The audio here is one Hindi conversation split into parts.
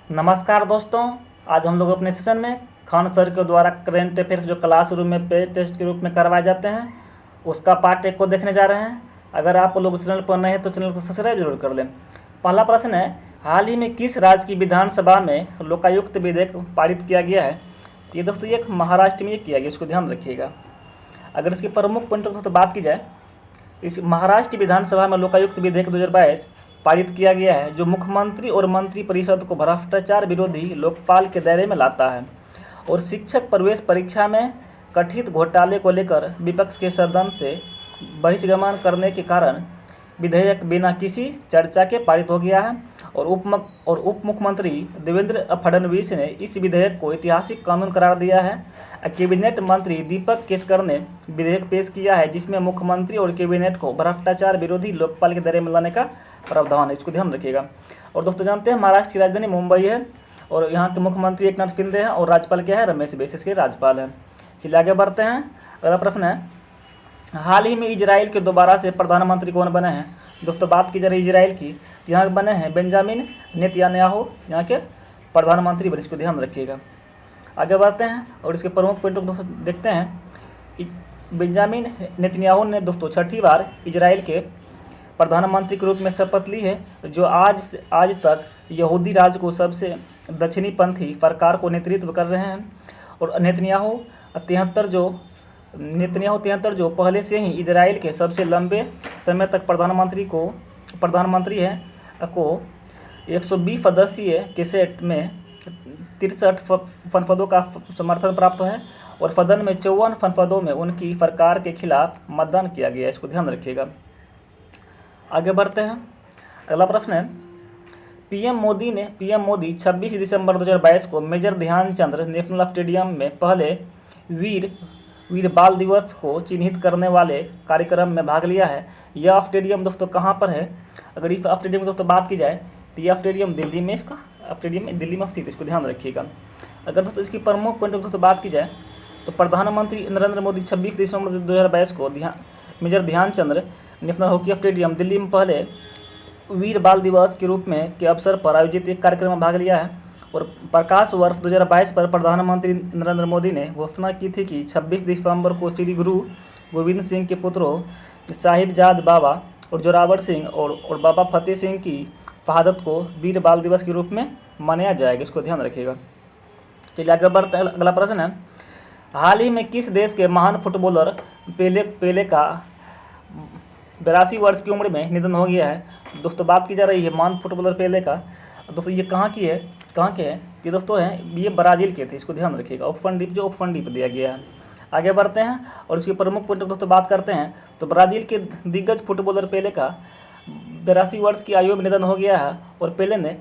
नमस्कार दोस्तों। आज हम लोग अपने सेशन में खान सर के द्वारा करेंट अफेयर्स जो क्लासरूम में पेज टेस्ट के रूप में करवाए जाते हैं उसका पार्ट 1 को देखने जा रहे हैं। अगर आप लोग चैनल पर नए हैं तो चैनल को सब्सक्राइब जरूर कर लें। पहला प्रश्न है, हाल ही में किस राज्य की विधानसभा में लोकायुक्त विधेयक पारित किया गया है? तो ये दोस्तों एक महाराष्ट्र में ये किया गया, इसको ध्यान रखिएगा। अगर इसके प्रमुख पॉइंटों की तो बात की जाए, इस महाराष्ट्र विधानसभा में लोकायुक्त विधेयक 2022 पारित किया गया है, जो मुख्यमंत्री और मंत्रिपरिषद को भ्रष्टाचार विरोधी लोकपाल के दायरे में लाता है और शिक्षक प्रवेश परीक्षा में कथित घोटाले को लेकर विपक्ष के सदन से बहिष्गमन करने के कारण विधेयक बिना किसी चर्चा के पारित हो गया है और उप मुख्यमंत्री देवेंद्र फडणवीस ने इस विधेयक को ऐतिहासिक कानून करार दिया है। कैबिनेट मंत्री दीपक केसकर ने विधेयक पेश किया है, जिसमें मुख्यमंत्री और कैबिनेट को भ्रष्टाचार विरोधी लोकपाल के दायरे में लाने का प्रावधान है, इसको ध्यान रखिएगा। और दोस्तों जानते हैं महाराष्ट्र की राजधानी मुंबई है और यहाँ के मुख्यमंत्री एकनाथ शिंदे हैं और राज्यपाल क्या है, रमेश बैस इसके राज्यपाल हैं। चलिए आगे बढ़ते हैं। अगला प्रश्न है, हाल ही में इजराइल के दोबारा से प्रधानमंत्री कौन बने हैं? दोस्तों बात की जा रही है इजराइल की, यहाँ बने हैं बेंजामिन नेतन्याहू यहाँ के प्रधानमंत्री बने, इसको ध्यान रखिएगा। आगे बढ़ते हैं और इसके प्रमुख पॉइंटों को दोस्तों देखते हैं। बेंजामिन नेतन्याहू ने दोस्तों 6ठी बार इजराइल के प्रधानमंत्री के रूप में शपथ ली है, जो आज तक यहूदी राज्य को सबसे दक्षिणीपंथी सरकार को नेतृत्व कर रहे हैं। और नेतन्याहू 73 जो पहले से ही इजराइल के सबसे लंबे समय तक प्रधानमंत्री है को 120 सदस्यीय कैसेट में 63 संसदों का समर्थन प्राप्त है और सदन में 54 संसदों में उनकी सरकार के खिलाफ मतदान किया गया, इसको ध्यान रखिएगा। आगे बढ़ते हैं। अगला प्रश्न है, पीएम मोदी 26 दिसंबर 2022 को मेजर ध्यानचंद नेशनल स्टेडियम में पहले वीर बाल दिवस को चिन्हित करने वाले कार्यक्रम में भाग लिया है। यह स्टेडियम दोस्तों कहाँ पर है? अगर इस स्टेडियम की दोस्तों बात की जाए तो यह स्टेडियम दिल्ली में स्थित, इसको ध्यान रखिएगा। अगर दोस्तों इसकी प्रमुख पॉइंट की दोस्तों बात की जाए तो प्रधानमंत्री नरेंद्र मोदी 26 दिसंबर 2022 को major Dhyanchand national hockey stadium Delhi में पहले वीर बाल दिवस के रूप में के अवसर पर आयोजित एक कार्यक्रम में भाग लिया है और प्रकाश वर्ष 2022 पर प्रधानमंत्री नरेंद्र मोदी ने घोषणा की थी कि 26 दिसंबर को श्री गुरु गोविंद सिंह के पुत्रों साहिबजाद बाबा और जोरावर सिंह और बाबा फतेह सिंह की शहादत को वीर बाल दिवस के रूप में मनाया जाएगा, इसको ध्यान रखिएगा। चलिए आगे बढ़ते हैं। अगला प्रश्न है, हाल ही में किस देश के महान फुटबॉलर पेले का 82 वर्ष की उम्र में निधन हो गया है? दोस्तों बात की जा रही है महान फुटबॉलर पेले का। दोस्तों ये कहाँ के हैं? ये दोस्तों हैं, ये ब्राज़ील के थे, इसको ध्यान रखिएगा। ओपन डीप दिया गया है। आगे बढ़ते हैं और इसके प्रमुख पॉइंट दोस्तों बात करते हैं। तो ब्राज़ील के दिग्गज फुटबॉलर पेले का 82 वर्ष की आयु में निधन हो गया है और पेले ने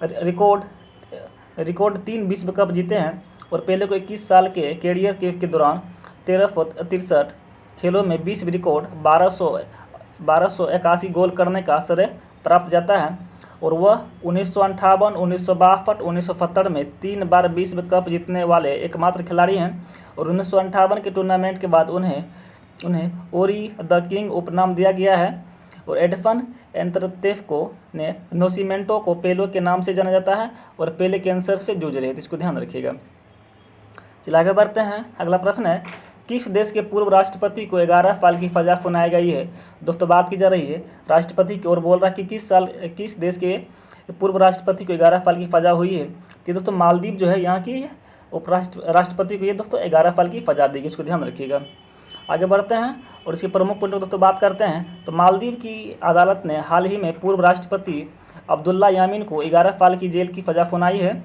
रिकॉर्ड 3 विश्व कप जीते हैं और पेले को 21 साल के कैरियर के दौरान 1363 खेलों में 20 रिकॉर्ड 1281 गोल करने का श्रेय प्राप्त जाता है और वह 1958, 1962, 1970 में 3 बार विश्व कप जीतने वाले एकमात्र खिलाड़ी हैं और 1958 के टूर्नामेंट के बाद उन्हें ओरी द किंग उपनाम दिया गया है और एडसन एंतरतेफको ने नोसिमेंटो को पेलो के नाम से जाना जाता है और पेले कैंसर से जूझ रहे थे, इसको ध्यान रखिएगा। चलिए आगे बढ़ते हैं। अगला प्रश्न है, किस देश के पूर्व राष्ट्रपति को 11 साल की सजा सुनाई गई है? दोस्तों बात की जा रही है राष्ट्रपति की और बोल रहा है कि किस देश के पूर्व राष्ट्रपति को 11 साल की सजा हुई है? तो दोस्तों मालदीव जो है यहाँ की राष्ट्रपति को ये दोस्तों 11 साल की सजा दी गई, इसको ध्यान रखिएगा। आगे बढ़ते हैं और इसके प्रमुख पॉइंट दोस्तों बात करते हैं। तो मालदीव की अदालत ने हाल ही में पूर्व राष्ट्रपति अब्दुल्ला यामीन को 11 साल की जेल की सजा सुनाई है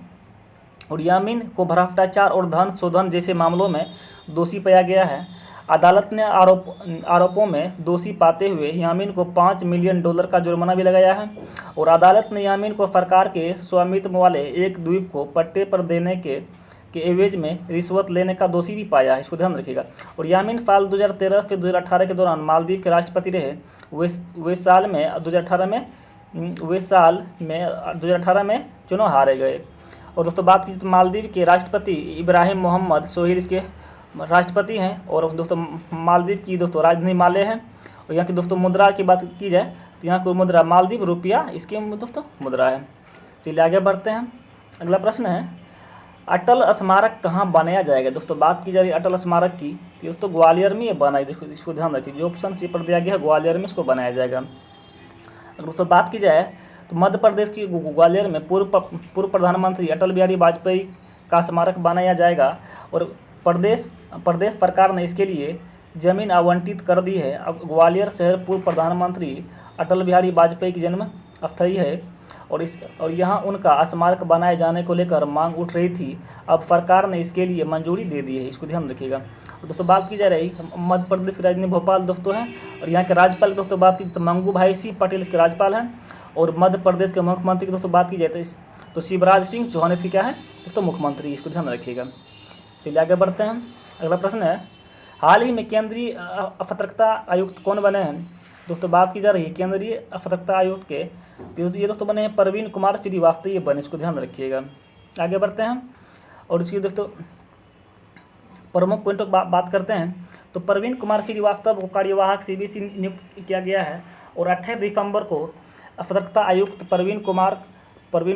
और यामीन को भ्रष्टाचार और धन शोधन जैसे मामलों में दोषी पाया गया है। अदालत ने आरोपों में दोषी पाते हुए यामीन को $5 मिलियन का जुर्माना भी लगाया है और अदालत ने यामीन को सरकार के स्वामित्व वाले एक द्वीप को पट्टे पर देने के एवज में रिश्वत लेने का दोषी भी पाया है, इसको ध्यान रखिएगा। और यामीन साल 2013 से 2018 के दौरान मालदीव के राष्ट्रपति रहे। वे साल में 2018 में चुनाव हारे गए। और दोस्तों बात की तो मालदीव के राष्ट्रपति इब्राहिम मोहम्मद सोहेल इसके राष्ट्रपति हैं और दोस्तों मालदीव की दोस्तों राजधानी माले है। और यहाँ की दोस्तों मुद्रा की बात की जाए तो यहाँ की मुद्रा मालदीव रुपया इसकी दोस्तों मुद्रा है। चलिए आगे बढ़ते हैं। अगला प्रश्न है, अटल स्मारक कहाँ बनाया जाएगा। दोस्तों बात की जा रही है अटल स्मारक की, तो दोस्तों ग्वालियर में ये बनाई, इसको ध्यान रखिए, जो ऑप्शन सी पर दिया गया है ग्वालियर में इसको बनाया जाएगा। अगर दोस्तों बात की जाए तो मध्य प्रदेश की ग्वालियर में पूर्व प्रधानमंत्री अटल बिहारी वाजपेयी का स्मारक बनाया जाएगा और प्रदेश सरकार ने इसके लिए जमीन आवंटित कर दी है। अब ग्वालियर शहर पूर्व प्रधानमंत्री अटल बिहारी वाजपेयी की जन्म स्थली है और यहाँ उनका स्मारक बनाए जाने को लेकर मांग उठ रही थी। अब सरकार ने इसके लिए मंजूरी दे दी है, इसको ध्यान रखिएगा। दोस्तों बात की जा रही मध्य प्रदेश की राजधानी भोपाल दोस्तों हैं और यहाँ के राज्यपाल दोस्तों बात की तो मंगू भाई सिंह पटेल इसके राज्यपाल हैं और मध्य प्रदेश के मुख्यमंत्री की दोस्तों बात की जाए तो शिवराज सिंह चौहान इसके क्या है दोस्तों मुख्यमंत्री, इसको ध्यान रखिएगा। चलिए आगे बढ़ते हैं। अगला प्रश्न है, हाल ही में केंद्रीय सतर्कता आयुक्त कौन बने हैं। दोस्तों बात की जा रही है केंद्रीय सतर्कता आयुक्त के, ये दोस्तों बने हैं प्रवीण कुमार श्रीवास्तव, ये बने, इसको ध्यान रखिएगा। आगे बढ़ते हैं और इसकी दोस्तों प्रमुख पॉइंटों की बात करते हैं। तो प्रवीण कुमार श्रीवास्तव को कार्यवाहक सीबीसी नियुक्त किया गया है और 28 दिसंबर को सतर्कता आयुक्त प्रवीण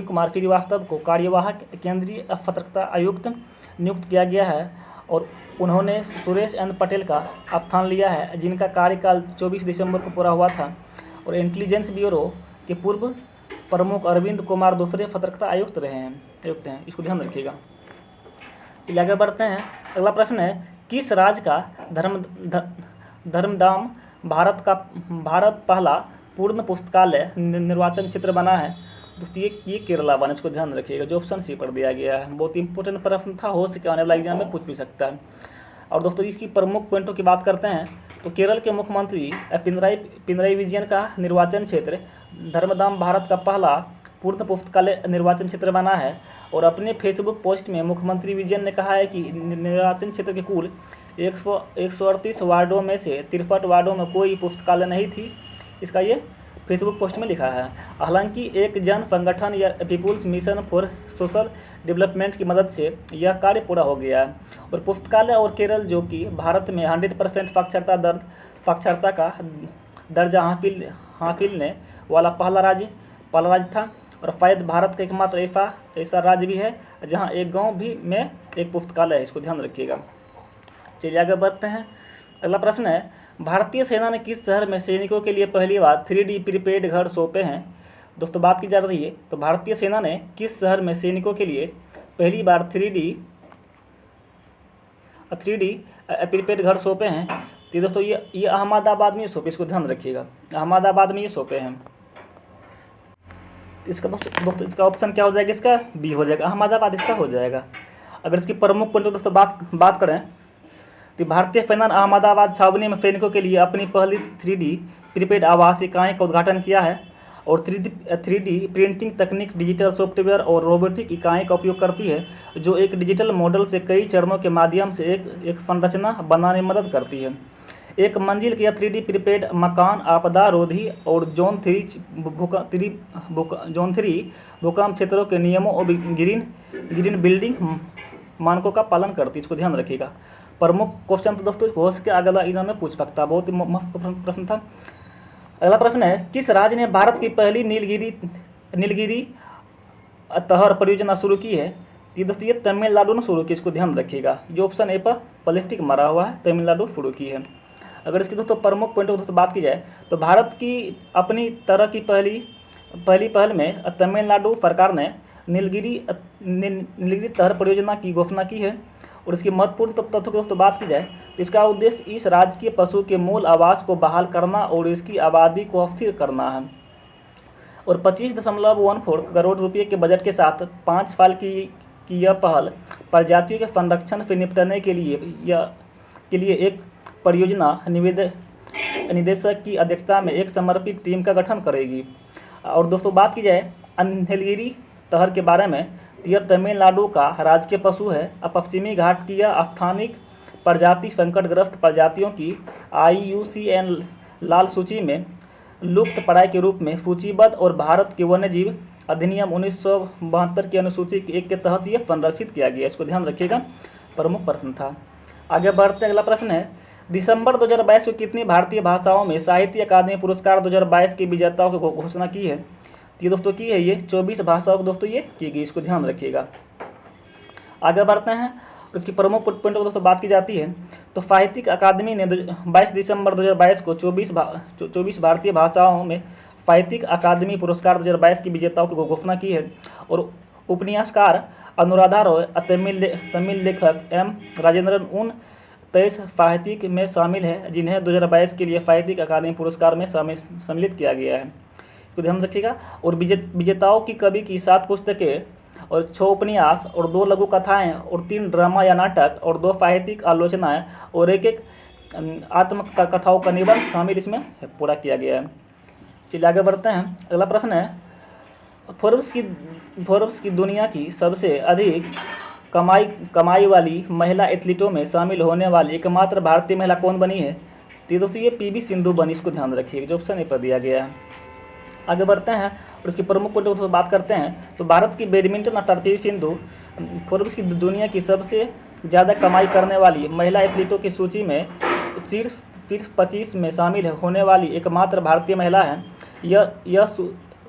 कुमार श्रीवास्तव को कार्यवाहक केंद्रीय सतर्कता आयुक्त नियुक्त किया गया है और उन्होंने सुरेश चंद्र पटेल का स्थान लिया है, जिनका कार्यकाल 24 दिसंबर को पूरा हुआ था और इंटेलिजेंस ब्यूरो के पूर्व प्रमुख अरविंद कुमार दूसरे सतर्कता आयुक्त हैं, इसको ध्यान रखिएगा। चलिए आगे बढ़ते हैं। अगला प्रश्न है, किस राज्य का धर्मधाम भारत पहला पूर्ण पुस्तकालय निर्वाचन क्षेत्र बना है। दोस्तों ये केरला बना, इसको ध्यान रखिएगा, जो ऑप्शन सी पर दिया गया है। बहुत इंपॉर्टेंट प्रश्न था, हो सके आने वाला एग्जाम में पूछ भी सकता है। और दोस्तों इसकी प्रमुख पॉइंटों की बात करते हैं तो केरल के मुख्यमंत्री पिनराई विजयन का निर्वाचन क्षेत्र धर्मधाम भारत का पहला पूर्ण पुस्तकालय निर्वाचन क्षेत्र बना है और अपने फेसबुक पोस्ट में मुख्यमंत्री विजयन ने कहा है कि निर्वाचन क्षेत्र के कुल 138 वार्डों में से 63 वार्डों में कोई पुस्तकालय नहीं थी, इसका ये फेसबुक पोस्ट में लिखा है। हालांकि एक जन संगठन या people's mission for social development की मदद से यह कार्य पूरा हो गया है और पुस्तकालय और केरल, जो कि भारत में 100% साक्षरता का दर्जा हासिल वाला पहला राज्य था और शायद भारत का एकमात्र ऐसा राज्य भी है जहां एक गांव भी में एक पुस्तकालय है, इसको ध्यान रखिएगा। चलिए आगे बढ़ते हैं। अगला प्रश्न है, भारतीय सेना ने किस शहर में सैनिकों के लिए पहली बार 3D प्रीपेड घर सौंपे हैं। दोस्तों बात की जा रही है तो भारतीय सेना ने किस शहर में सैनिकों के लिए पहली बार 3D प्रीपेड घर सौंपे हैं। तो दोस्तों ये अहमदाबाद में सौंपे, इसको ध्यान रखिएगा, अहमदाबाद में ये सौंपे हैं। इसका दोस्तों इसका ऑप्शन क्या हो जाएगा, इसका बी हो जाएगा, अहमदाबाद इसका हो जाएगा। अगर इसकी प्रमुख पॉइंट दोस्तों बात करें तो भारतीय सेना ने अहमदाबाद छावनी में सैनिकों के लिए अपनी पहली 3D प्रीपेड आवास इकाई का उद्घाटन किया है और 3D प्रिंटिंग तकनीक, डिजिटल सॉफ्टवेयर और रोबोटिक इकाई का उपयोग करती है, जो एक डिजिटल मॉडल से कई चरणों के माध्यम से एक संरचना बनाने में मदद करती है। एक मंजिल का 3D प्रीपेड मकान आपदा रोधी और जोन 3 भूकंप क्षेत्रों के नियमों और ग्रीन बिल्डिंग मानकों का पालन करती है, इसको ध्यान रखिएगा। प्रमुख क्वेश्चन तो दोस्तों हो सके अगला एग्जाम में पूछ सकता है, बहुत ही मस्त प्रश्न था। अगला प्रश्न है, किस राज्य ने भारत की पहली नीलगिरी तहर परियोजना शुरू की है। ये दोस्तों ये तमिलनाडु ने शुरू की, इसको ध्यान रखिएगा, जो ऑप्शन ए पर प्लास्टिक मारा हुआ है, तमिलनाडु शुरू की है। अगर इसकी दोस्तों प्रमुख पॉइंट दोस्तों बात की जाए तो भारत की अपनी तरह की पहली पहल में तमिलनाडु सरकार ने नीलगिरी तहर परियोजना की घोषणा की है और इसकी महत्वपूर्ण तथ्यों की दोस्तों बात की जाए तो इसका उद्देश्य इस राज्य के पशु के मूल आवास को बहाल करना और इसकी आबादी को स्थिर करना है और 25.14 करोड़ रुपये के बजट के साथ 5 साल की यह पहल प्रजातियों के संरक्षण से निपटने के लिए एक परियोजना निदेशक की अध्यक्षता में एक समर्पित टीम का गठन करेगी। और दोस्तों बात की जाए नीलगिरी तहर के बारे में तो यह तमिलनाडु का राजकीय पशु है। पश्चिमी घाट की यह स्थानिक प्रजाति संकटग्रस्त प्रजातियों की IUCN लाल सूची में लुप्त प्राय के रूप में सूचीबद्ध और भारत के वन्यजीव अधिनियम 1972 की अनुसूची 1 के तहत यह संरक्षित किया गया, इसको ध्यान रखिएगा, प्रमुख प्रश्न था। आगे बढ़ते अगला प्रश्न है, दिसंबर 2022 को कितनी भारतीय भाषाओं में साहित्य अकादमी पुरस्कार 2022 के विजेताओं की घोषणा की है। तो ये दोस्तों की है ये 24 भाषाओं को दोस्तों ये की गई, इसको ध्यान रखिएगा। आगे बढ़ते हैं और इसकी प्रमुख पॉइंटों को दोस्तों बात की जाती है तो साहित्यिक अकादमी ने 22 दिसंबर 2022 को 24 भारतीय भाषाओं में साहित्यिक अकादमी पुरस्कार 2022 की विजेताओं की घोषणा की है। और उपन्यासकार अनुराधा रॉय, तमिल लेखक एम राजेंद्रन उन 23 साहित्यिक में शामिल है जिन्हें 2022 के लिए साहित्यिक अकादमी पुरस्कार में सम्मिलित किया गया है, तो ध्यान रखिएगा। और विजेताओं की कवि की 7 पुस्तकें और 6 उपन्यास और 2 लघु कथाएँ और 3 ड्रामा या नाटक और 2 साहित्यिक आलोचनाएँ और एक आत्मकथाओं का निबंध शामिल इसमें पूरा किया गया है। चलिए आगे बढ़ते हैं। अगला प्रश्न है, फोर्ब्स की दुनिया की सबसे अधिक कमाई वाली महिला एथलीटों में शामिल होने वाली एकमात्र भारतीय महिला कौन बनी है? तो दोस्तों ये पीवी सिंधु बनी, इसको ध्यान रखिएगा, जो ऑप्शन ए पर दिया गया है। आगे बढ़ते हैं और इसके प्रमुख पॉइंटों को बात करते हैं तो भारत की badminton star PV Sindhu Forbes की दुनिया की सबसे ज़्यादा कमाई करने वाली महिला एथलीटों की सूची में शीर्ष 25 में शामिल होने वाली एकमात्र भारतीय महिला है।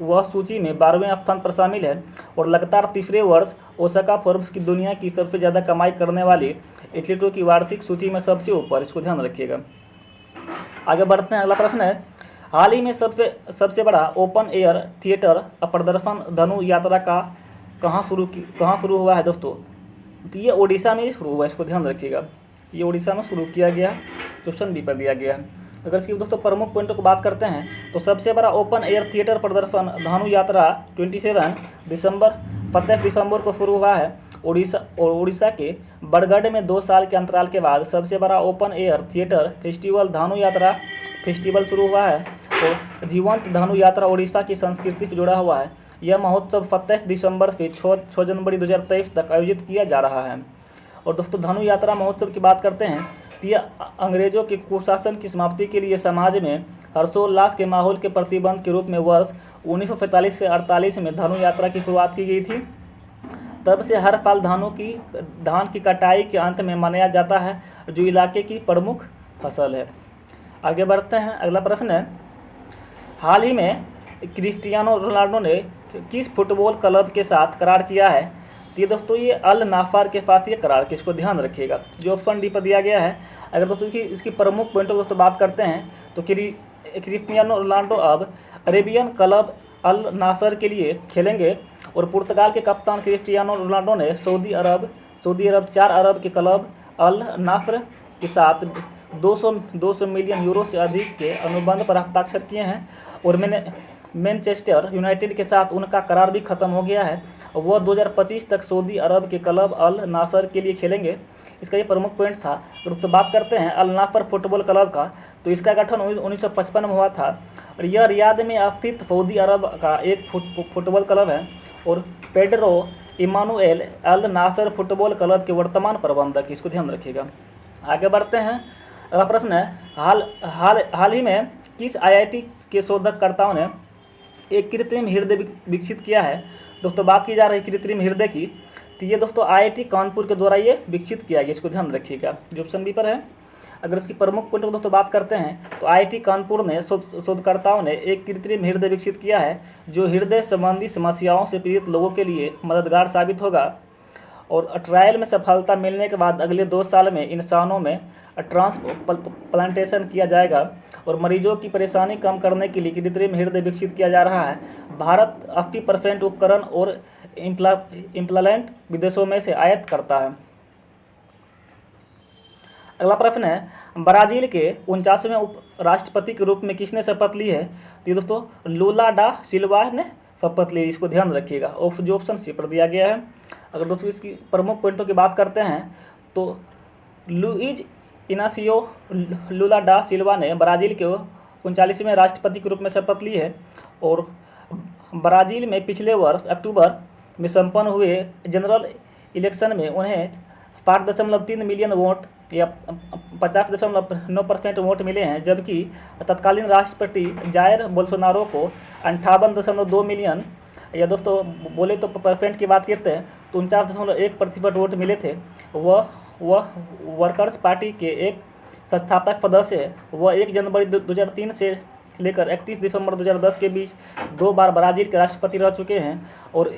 वह सूची में 12वें स्थान पर शामिल है और लगातार तीसरे वर्ष ओसाका फोर्ब्स की दुनिया की सबसे ज़्यादा कमाई करने वाली एथलीटों की वार्षिक सूची में सबसे ऊपर, इसको ध्यान रखिएगा। आगे बढ़ते हैं। अगला प्रश्न है, हाल ही में सबसे बड़ा ओपन एयर थिएटर प्रदर्शन धनु यात्रा का कहाँ शुरू हुआ है दोस्तों? तो ये ओडिशा में शुरू हुआ है, इसको ध्यान रखिएगा। ये ओडिशा में शुरू किया गया, ऑप्शन बी पर दिया गया है। अगर इसकी दोस्तों प्रमुख पॉइंटों को बात करते हैं तो सबसे बड़ा ओपन एयर थिएटर प्रदर्शन धनु यात्रा 27 दिसंबर को शुरू हुआ है। उड़ीसा के बरगढ़ में 2 साल के अंतराल के बाद सबसे बड़ा ओपन एयर थिएटर फेस्टिवल धनु यात्रा फेस्टिवल शुरू हुआ है। तो जीवंत धनु यात्रा उड़ीसा की संस्कृति से जुड़ा हुआ है। यह महोत्सव 27 दिसंबर से 6 जनवरी 2023 तक आयोजित किया जा रहा है। और दोस्तों धनु यात्रा महोत्सव की बात करते हैं तो यह अंग्रेजों के कुशासन की समाप्ति के लिए समाज में हर्षोल्लास के माहौल के प्रतिबंध के रूप में वर्ष 1945 से 48 में धनु यात्रा की शुरुआत की गई थी। तब से हर साल धान की कटाई के अंत में मनाया जाता है, जो इलाके की प्रमुख फसल है। आगे बढ़ते हैं। अगला प्रश्न है, हाल ही में क्रिस्टियानो रोनाल्डो ने किस फुटबॉल क्लब के साथ करार किया है? तो ये दोस्तों ये अल नाफर के साथ ये करार, किसको ध्यान रखिएगा, जो ऑप्शन डी पर दिया गया है। अगर दोस्तों इसकी प्रमुख पॉइंटों को दोस्तों बात करते हैं तो क्रिस्टियानो रोनाल्डो अब अरेबियन क्लब अल नासर के लिए खेलेंगे। और पुर्तगाल के कप्तान क्रिस्टियानो रोनाल्डो ने सऊदी अरब 4 अरब के क्लब अल नासर के साथ 200 मिलियन यूरो से अधिक के अनुबंध पर हस्ताक्षर किए हैं। और मैनचेस्टर यूनाइटेड के साथ उनका करार भी खत्म हो गया है। वह 2025 तक सऊदी अरब के क्लब अल नासर के लिए खेलेंगे। इसका ये प्रमुख पॉइंट था। तो बात करते हैं अल नासर फुटबॉल क्लब का, तो इसका गठन 1955 में हुआ था और यह रियाद में स्थित सऊदी अरब का एक फुटबॉल क्लब है। और पेड्रो इमानुएल अल नासर फुटबॉल क्लब के वर्तमान प्रबंधक, इसको ध्यान रखिएगा। आगे बढ़ते हैं। अगला प्रश्न है, हाल ही में किस IIT के शोधकर्ताओं ने एक कृत्रिम हृदय विकसित किया है? दोस्तों बात की जा रही कृत्रिम हृदय की, तो ये दोस्तों IIT कानपुर के द्वारा ये विकसित किया गया, इसको ध्यान रखिएगा, जो ऑप्शन बी पर है। अगर इसकी प्रमुख पॉइंट को दोस्तों बात करते हैं तो IIT कानपुर ने शोधकर्ताओं ने एक कृत्रिम हृदय विकसित किया है जो हृदय संबंधी समस्याओं से पीड़ित लोगों के लिए मददगार साबित होगा। और ट्रायल में सफलता मिलने के बाद अगले 2 साल में इंसानों में ट्रांसप्लांटेशन किया जाएगा और मरीजों की परेशानी कम करने के लिए कृत्रिम हृदय विकसित किया जा रहा है। भारत 80% उपकरण और इम्प्लांट विदेशों में से आयात करता है। अगला प्रश्न है, ब्राजील के 49वें उप राष्ट्रपति के रूप में किसने शपथ ली है? तो दोस्तों लूला डा सिल्वा ने शपथ ली, इसको ध्यान रखिएगा, जो ऑप्शन सी पर दिया गया है। अगर दोस्तों इसकी प्रमुख पॉइंटों की बात करते हैं तो लुइज इनासियो लूला डा सिल्वा ने ब्राज़ील के 39वें राष्ट्रपति के रूप में शपथ ली है। और ब्राज़ील में पिछले वर्ष अक्टूबर में संपन्न हुए जनरल इलेक्शन में उन्हें 5.3 मिलियन वोट या 50.9% वोट मिले हैं, जबकि तत्कालीन राष्ट्रपति जायर बोल्सोनारो को 58.2 मिलियन या दोस्तों बोले तो परसेंट की बात करते हैं तो 49.1% वोट मिले थे। वह वर्कर्स पार्टी के एक संस्थापक सदस्य है। वह 1 जनवरी 2003 से लेकर 31 दिसंबर 2010 के बीच 2 बार ब्राज़ील के राष्ट्रपति रह चुके हैं और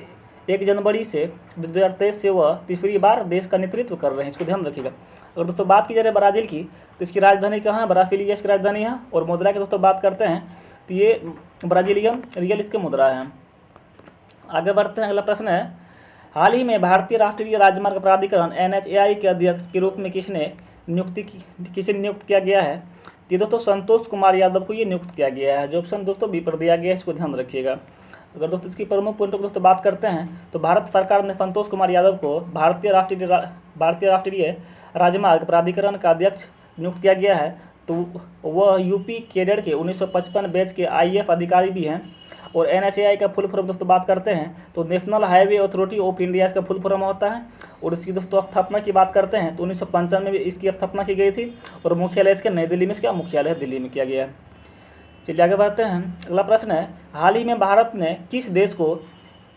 1 जनवरी से 2023 से वह तीसरी बार देश का नेतृत्व कर रहे हैं। इसको ध्यान रखिएगा। अगर दोस्तों बात की जाए ब्राज़ील की तो इसकी राजधानी कहाँ है? ब्रासिलिया इसकी राजधानी है। और मुद्रा की दोस्तों बात करते हैं तो ये ब्राज़ीलियन रियल इसके मुद्रा है। आगे बढ़ते हैं। अगला प्रश्न है, हाल ही में भारतीय राष्ट्रीय राजमार्ग प्राधिकरण NHAI के अध्यक्ष के रूप में किसे नियुक्त किया गया है? ये दोस्तों संतोष कुमार यादव को ये नियुक्त किया गया है, जो ऑप्शन दोस्तों बी पर दिया गया है। इसको ध्यान रखिएगा। अगर दोस्तों इसकी प्रमुख पॉइंटों को दोस्तों बात करते हैं तो भारत सरकार ने संतोष कुमार यादव को भारतीय राष्ट्रीय राजमार्ग प्राधिकरण का अध्यक्ष नियुक्त किया गया है। तो वह यूपी कैडर के 1955 बैच के IAF अधिकारी भी हैं। और NHAI का फुल फॉर्म दोस्तों बात करते हैं तो national highway authority of India इसका फुल फॉर्म होता है। और इसकी दोस्तों स्थापना की बात करते हैं तो 1995 में इसकी स्थापना की गई थी और मुख्यालय इसके नई दिल्ली में, इसका मुख्यालय दिल्ली में किया गया है। चलिए आगे बढ़ते हैं। अगला प्रश्न है, हाल ही में भारत ने किस देश को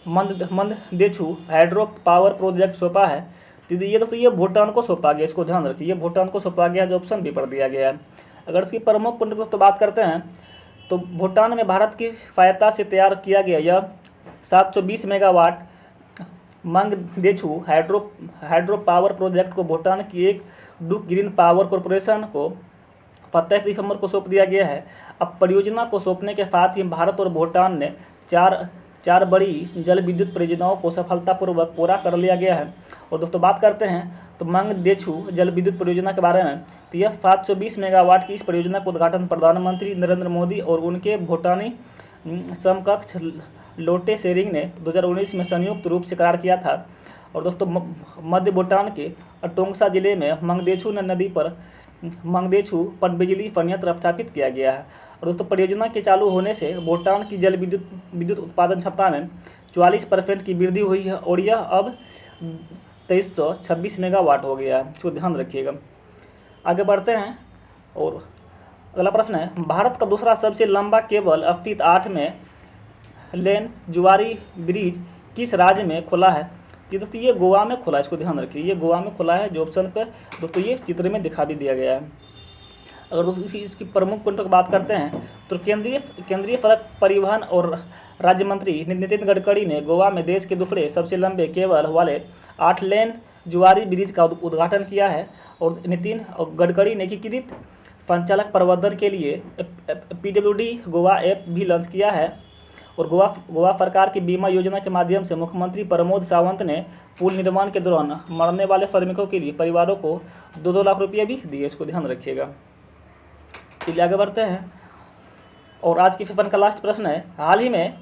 मंदेछू हाइड्रो पावर प्रोजेक्ट सौंपा है? तो ये दोस्तों ये भूटान को सौंपा गया। इसको ध्यान रखिए, ये भूटान को सौंपा गया, जो ऑप्शन बी पर दिया गया है। अगर इसकी प्रमुख पॉइंट दोस्तों बात करते हैं तो भूटान में भारत की सहायता से तैयार किया गया यह 720 megawatt Mangdechhu hydro power project को भूटान की एक डुक ग्रीन पावर कॉरपोरेशन को 27 दिसंबर को सौंप दिया गया है। अब परियोजना को सौंपने के साथ ही भारत और भूटान ने चार बड़ी जल विद्युत परियोजनाओं को सफलतापूर्वक पूरा कर लिया गया है। और दोस्तों बात करते हैं तो मंगदेछू जल विद्युत परियोजना के बारे में, तो यह 720 मेगावाट की इस परियोजना का उद्घाटन प्रधानमंत्री नरेंद्र मोदी और उनके भूटानी समकक्ष लोटे शेरिंग ने 2019 में संयुक्त रूप से करार किया था। और दोस्तों मध्य भूटान के टोंगसा जिले में मंगदेछू नदी पर मंगदेछू पनबिजली संयंत्र स्थापित किया गया है। और दोस्तों परियोजना के चालू होने से भूटान की जल विद्युत उत्पादन क्षमता में 44% की वृद्धि हुई है और यह अब 2326 मेगावाट हो गया है। इसको ध्यान रखिएगा। आगे बढ़ते हैं और अगला प्रश्न है, भारत का दूसरा सबसे लंबा केबल स्थित 8 में लेन जुआरी ब्रिज किस राज्य में खुला है? ये दोस्तों ये गोवा में खुला है। इसको ध्यान रखिए, ये गोवा में खुला है, जो ऑप्शन पर दोस्तों ये चित्र में दिखा भी दिया गया है। अगर दोस्तों इसकी प्रमुख पॉइंटों की बात करते हैं तो केंद्रीय सड़क परिवहन और राज्य मंत्री नितिन गडकरी ने गोवा में देश के दूसरे सबसे लंबे केबल वाले 8 लेन जुआरी ब्रिज का उद्घाटन किया है। और नितिन गडकरी ने एकीकृत संचालक प्रबंधन के लिए PWD गोवा ऐप भी लॉन्च किया है। और गोवा सरकार की बीमा योजना के माध्यम से मुख्यमंत्री प्रमोद सावंत ने पुल निर्माण के दौरान मरने वाले श्रमिकों के लिए परिवारों को 2-2 लाख रुपये भी दिए। इसको ध्यान रखिएगा। चलिए आगे बढ़ते हैं और आज की पेपर का लास्ट प्रश्न है, हाल ही में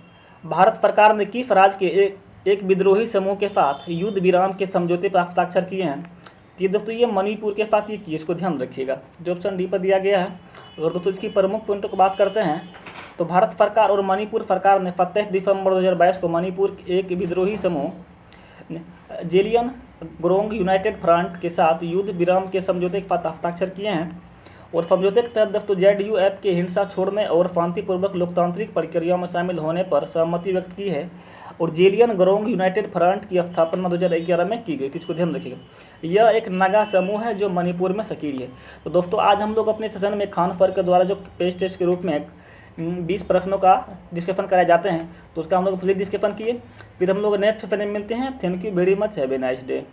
भारत सरकार ने किस राज्य के एक विद्रोही समूह के साथ युद्ध विराम के समझौते पर हस्ताक्षर किए हैं? ये दोस्तों ये मणिपुर के साथ ये किए। इसको ध्यान रखिएगा, जो ऑप्शन डी पर दिया गया है। अगर दोस्तों इसकी प्रमुख पॉइंटों को बात करते हैं तो भारत सरकार और मणिपुर सरकार ने 27 दिसंबर 2022 को मणिपुर के एक विद्रोही समूह जेलियन ग्रोंग यूनाइटेड फ्रंट के साथ युद्ध विराम के समझौते के साथ हस्ताक्षर किए हैं। और समझौते के तहत दोस्तों ZU ऐप के हिंसा छोड़ने और शांतिपूर्वक लोकतांत्रिक प्रक्रियाओं में शामिल होने पर सहमति व्यक्त की है। और जेलियन ग्रोंग यूनाइटेड फ्रंट की स्थापना 2011 में की गई थी। इसको ध्यान रखिएगा। यह एक नागा समूह है जो मणिपुर में सक्रिय है। तो दोस्तों आज हम लोग अपने सेशन में खान सर के द्वारा जो पेज टेस्ट के रूप में 20 प्रश्नों का डिस्कशन कराए जाते हैं तो उसका हम लोग पूरी डिस्कशन किए। फिर हम लोग नेक्स्ट सेशन में मिलते हैं। Thank you very much, have a nice day.